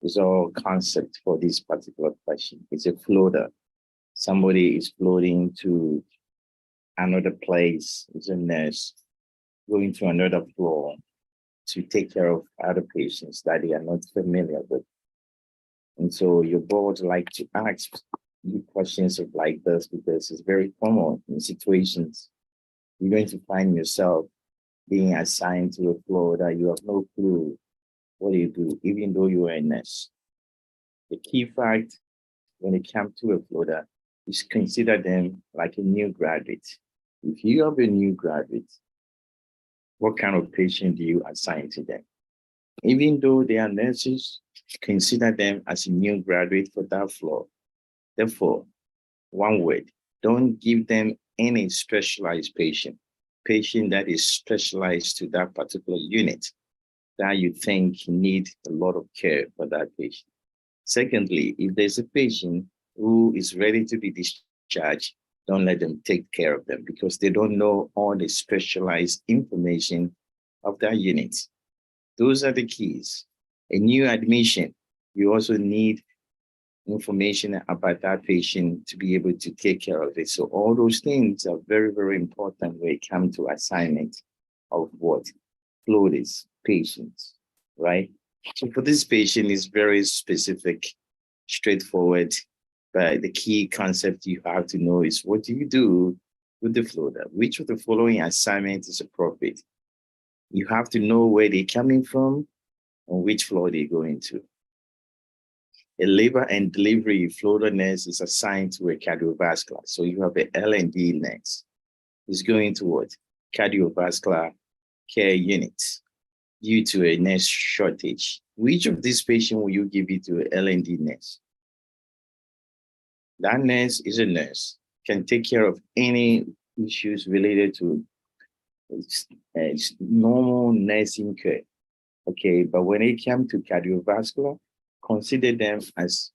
is all concept for this particular question. It's a floater. Somebody is floating to another place. It's a nurse going to another floor to take care of other patients that they are not familiar with. And so your board like to ask you questions like this because it's very common in situations. You're going to find yourself being assigned to a floor that you have no clue what do you do, even though you are a nurse. The key fact when it comes to a floater is consider them like a new graduate. If you have a new graduate, what kind of patient do you assign to them? Even though they are nurses, consider them as a new graduate for that floor. Therefore, one word, don't give them any specialized patient that is specialized to that particular unit that you think need a lot of care for that patient. Secondly, if there's a patient who is ready to be discharged, don't let them take care of them because they don't know all the specialized information of that unit. Those are the keys. A new admission, you also need information about that patient to be able to take care of it. So all those things are very, very important when it comes to assignment of what? Floaters, patients, right? So for this patient is very specific, straightforward, but the key concept you have to know is what do you do with the floater? Which of the following assignment is appropriate? You have to know where they're coming from and which floor they're going to. A labor and delivery floater nurse is assigned to a cardiovascular. So you have a L&D nurse. Is going to what? Cardiovascular care unit due to a nurse shortage. Which of these patients will you give it to an L&D nurse? That nurse is a nurse, can take care of any issues related to normal nursing care. Okay, but when it comes to cardiovascular, consider them as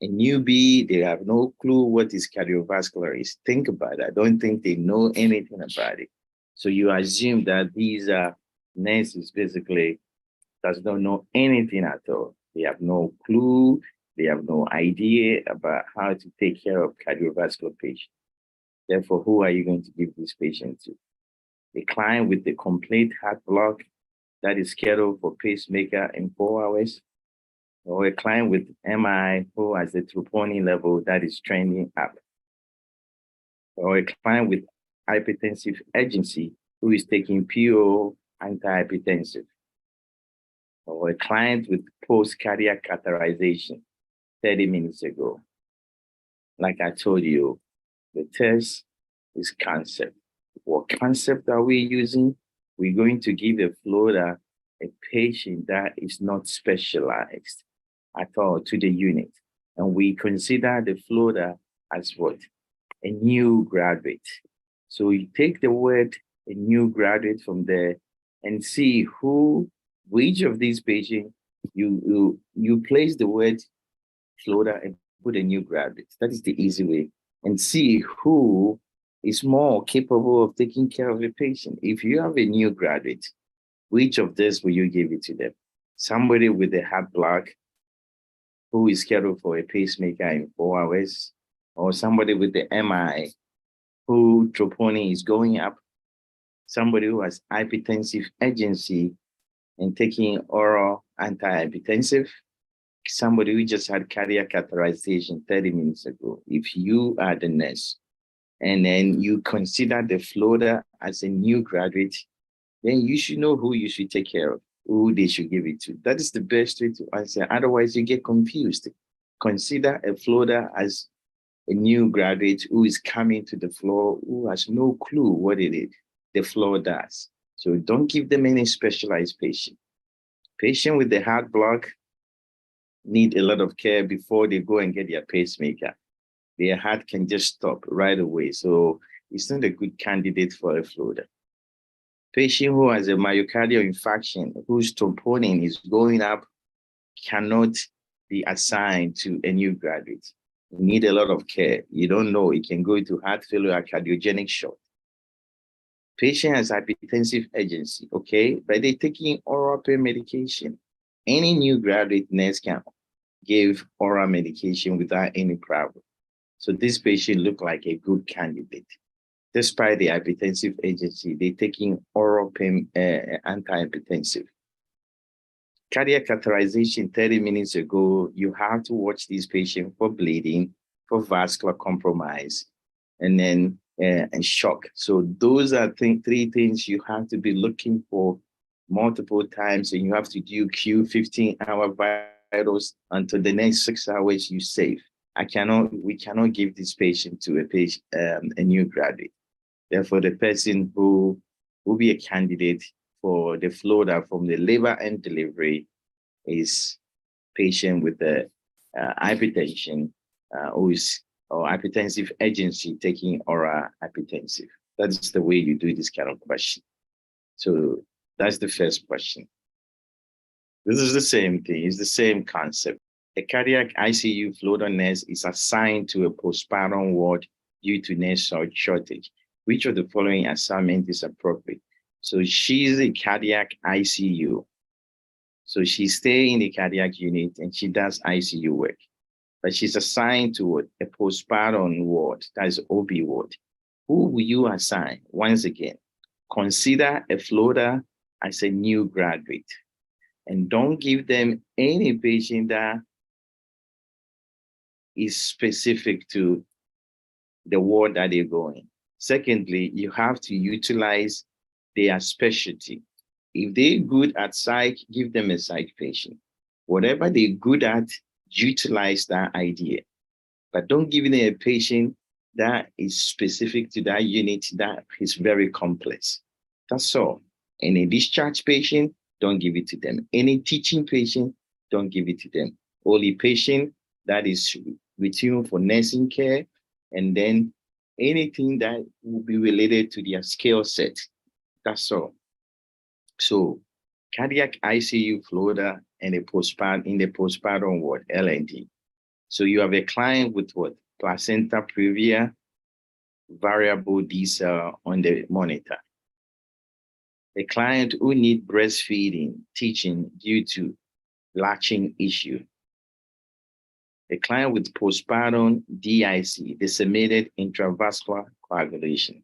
a newbie. They have no clue what is cardiovascular is. Think about it. I don't think they know anything about it. So you assume that these are nurses basically does not know anything at all. They have no clue. They have no idea about how to take care of cardiovascular patients. Therefore, who are you going to give this patient to? A client with the complete heart block that is scheduled for pacemaker in 4 hours, or a client with MI who has the troponin level that is trending up, or a client with hypertensive urgency who is taking PO antihypertensive, or a client with post-cardiac catheterization 30 minutes ago. Like I told you, the test is concept. What concept are we using? We're going to give a floater a patient that is not specialized at all to the unit. And we consider the floater as what? A new graduate. So you take the word a new graduate from there and see which of these patients you place the word floater and put a new graduate. That is the easy way. And see who is more capable of taking care of a patient. If you have a new graduate, which of this will you give it to them? Somebody with a heart block who is scheduled for a pacemaker in 4 hours, or somebody with the MI who troponin is going up, somebody who has hypertensive urgency and taking oral antihypertensive, somebody who just had cardiac catheterization 30 minutes ago. If you are the nurse and then you consider the floater as a new graduate, then you should know who you should take care of, who they should give it to. That is the best way to answer. Otherwise, you get confused. Consider a floater as a new graduate who is coming to the floor, who has no clue what it is the floor does. So don't give them any specialized patient. Patient with the heart block need a lot of care before they go and get their pacemaker. Their heart can just stop right away. So it's not a good candidate for a floater. Patient who has a myocardial infarction, whose troponin is going up, cannot be assigned to a new graduate. You need a lot of care. You don't know, it can go into heart failure or cardiogenic shock. Patient has hypertensive urgency, okay, but they're taking oral pain medication. Any new graduate nurse can gave oral medication without any problem. So this patient looked like a good candidate. Despite the hypertensive agency, they're taking oral pain, antihypertensive. Cardiac catheterization 30 minutes ago, you have to watch this patient for bleeding, for vascular compromise, and then and shock. So those are three things you have to be looking for multiple times, and you have to do Q 15-hour vitals until the next 6 hours you save. We cannot give this patient to a new graduate. Therefore, the person who will be a candidate for the floater from the labor and delivery is patient with the hypertension or hypertensive agency taking oral hypertensive. That's the way you do this kind of question. So that's the first question. This is the same thing. It's the same concept. A cardiac ICU floater nurse is assigned to a postpartum ward due to nurse shortage. Which of the following assignment is appropriate? So she's a cardiac ICU. So she stays in the cardiac unit and she does ICU work. But she's assigned to a postpartum ward, that is OB ward. Who will you assign? Once again, consider a floater as a new graduate. And don't give them any patient that is specific to the ward that they're going. Secondly, you have to utilize their specialty. If they're good at psych, give them a psych patient. Whatever they're good at, utilize that idea. But don't give them a patient that is specific to that unit that is very complex. That's all. Any discharge patient, don't give it to them. Any teaching patient, don't give it to them. Only patient that is with you for nursing care, and then anything that will be related to their skill set. That's all. So cardiac ICU floater and in the postpartum ward, LND. So you have a client with what? Placenta previa, variable D cell on the monitor. A client who need breastfeeding teaching due to latching issue. A client with postpartum DIC, disseminated intravascular coagulation.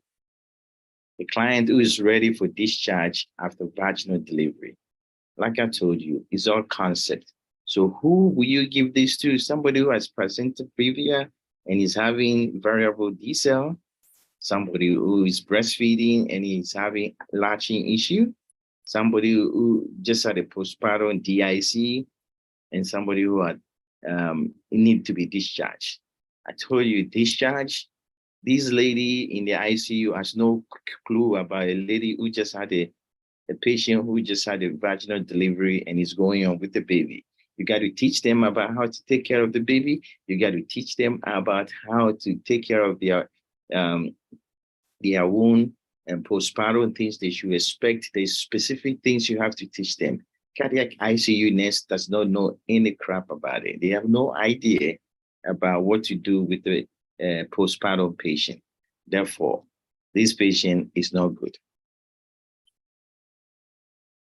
A client who is ready for discharge after vaginal delivery. Like I told you, it's all concept. So who will you give this to? Somebody who has placenta previa and is having variable D cell, somebody who is breastfeeding and is having latching issue, somebody who just had a postpartum DIC, and somebody who had need to be discharged. I told you, discharge. This lady in the ICU has no clue about a lady who just had a patient who just had a vaginal delivery and is going on with the baby. You got to teach them about how to take care of the baby. You got to teach them about how to take care of their wound and postpartum things they should expect. There's specific things you have to teach them. Cardiac ICU nurse does not know any crap about it. They have no idea about what to do with the postpartum patient. Therefore, this patient is not good.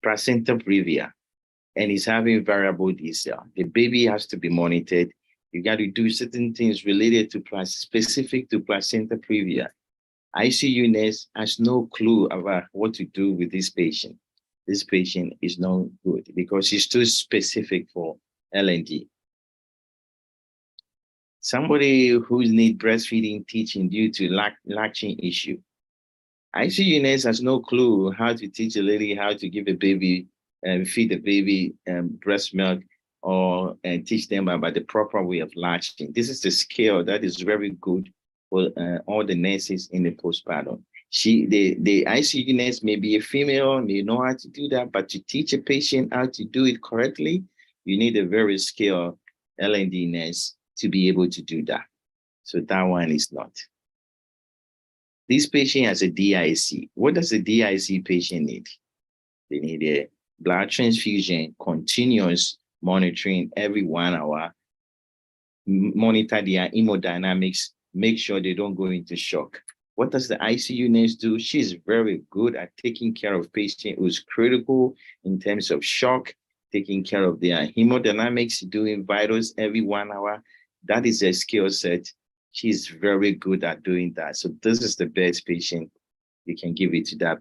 Placenta previa, and is having variable D cell. The baby has to be monitored. You got to do certain things related to specific to placenta previa. ICU nurse has no clue about what to do with this patient. This patient is not good because it's too specific for LND. Somebody who needs breastfeeding teaching due to latching issue. ICU nurse has no clue how to teach a lady how to give a baby and feed the baby breast milk, or teach them about the proper way of latching. This is the skill that is very good for all the nurses in the postpartum. The ICU nurse may be a female, may know how to do that, but to teach a patient how to do it correctly, you need a very skilled LND nurse to be able to do that. So that one is not. This patient has a DIC. What does a DIC patient need? They need a blood transfusion, continuous monitoring every 1 hour, monitor their hemodynamics, make sure they don't go into shock. What does the ICU nurse do? She's very good at taking care of patient who's critical in terms of shock taking care of their hemodynamics, doing vitals every 1 hour. That is a skill set. She's very good at doing that. So this is the best patient you can give it to that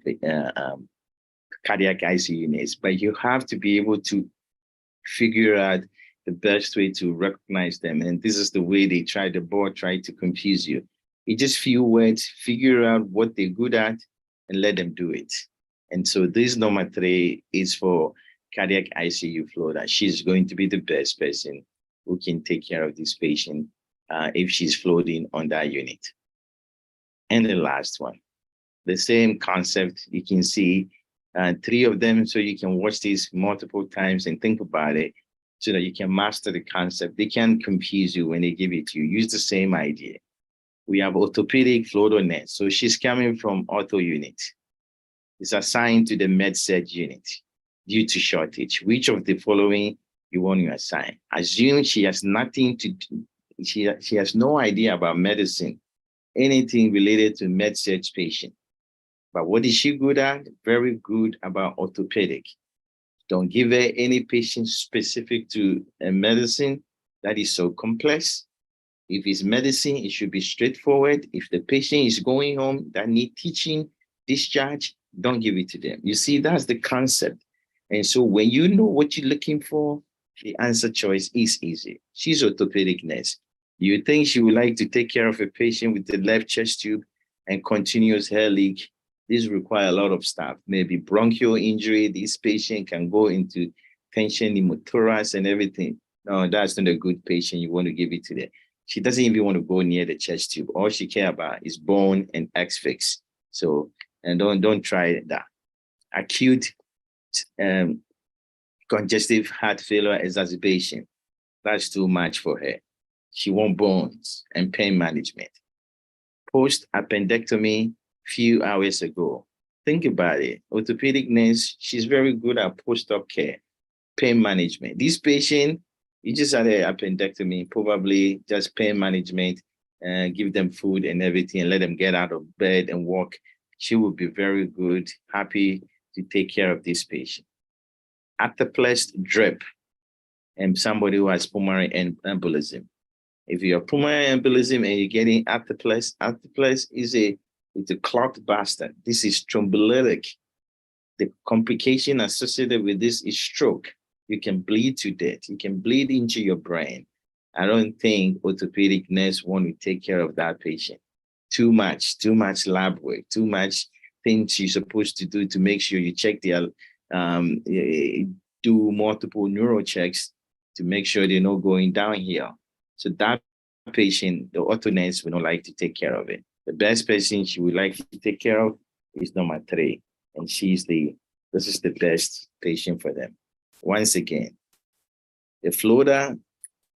cardiac ICU units. But you have to be able to figure out the best way to recognize them. And this is the way the board tried to confuse you. You just few words, figure out what they're good at, and let them do it. And so this number 3 is for cardiac ICU flow, that she's going to be the best person who can take care of this patient if she's floating on that unit. And the last one, the same concept. You can see 3 of them, so you can watch these multiple times and think about it so that you can master the concept. They can't confuse you when they give it to you. Use the same idea. We have orthopedic floater nurse. So she's coming from ortho unit. It's assigned to the med-surg unit due to shortage. Which of the following you want to assign? Assume she has nothing to do. She has no idea about medicine, anything related to med-surg patient. But what is she good at? Very good about orthopedic. Don't give her any patient specific to a medicine that is so complex. If it's medicine, it should be straightforward. If the patient is going home that need teaching, discharge, don't give it to them. You see, that's the concept. And so when you know what you're looking for, the answer choice is easy. She's orthopedic nurse. You think she would like to take care of a patient with the left chest tube and continuous hair leak? This requires a lot of stuff. Maybe bronchial injury. This patient can go into tension pneumothorax and everything. No, that's not a good patient. You want to give it to them. She doesn't even want to go near the chest tube. All she cares about is bone and X-fix. So, and don't try that. Acute congestive heart failure exacerbation. That's too much for her. She wants bones and pain management. Post-appendectomy few hours ago. Think about it. Orthopedic nurse, she's very good at post-op care, pain management. This patient, you just had an appendectomy, probably just pain management, give them food and everything, and let them get out of bed and walk. She will be very good, happy to take care of this patient. Atherplex drip, and somebody who has pulmonary embolism. If you have pulmonary embolism and you're getting atherplex is it's a clot bastard. This is thrombolytic. The complication associated with this is stroke. You can bleed to death. You can bleed into your brain. I don't think orthopedic nurse want to take care of that patient. Too much lab work, too much things you're supposed to do to make sure you check their, do multiple neuro checks to make sure they're not going downhill. So that patient, the ortho nurse will not like to take care of it. The best patient she would like to take care of is number 3. And this is the best patient for them. Once again, the floater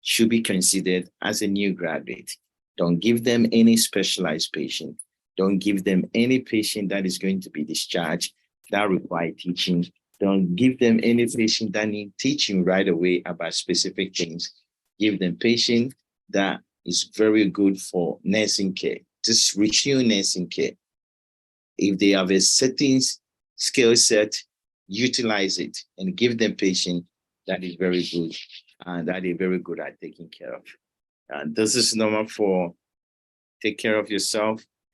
should be considered as a new graduate. Don't give them any specialized patient. Don't give them any patient that is going to be discharged that require teaching. Don't give them any patient that need teaching right away about specific things. Give them patient that is very good for nursing care. Just routine nursing care. If they have a certain skill set, utilize it and give them patient that is very good and that is very good at taking care of. This is number 4. Take care of yourself.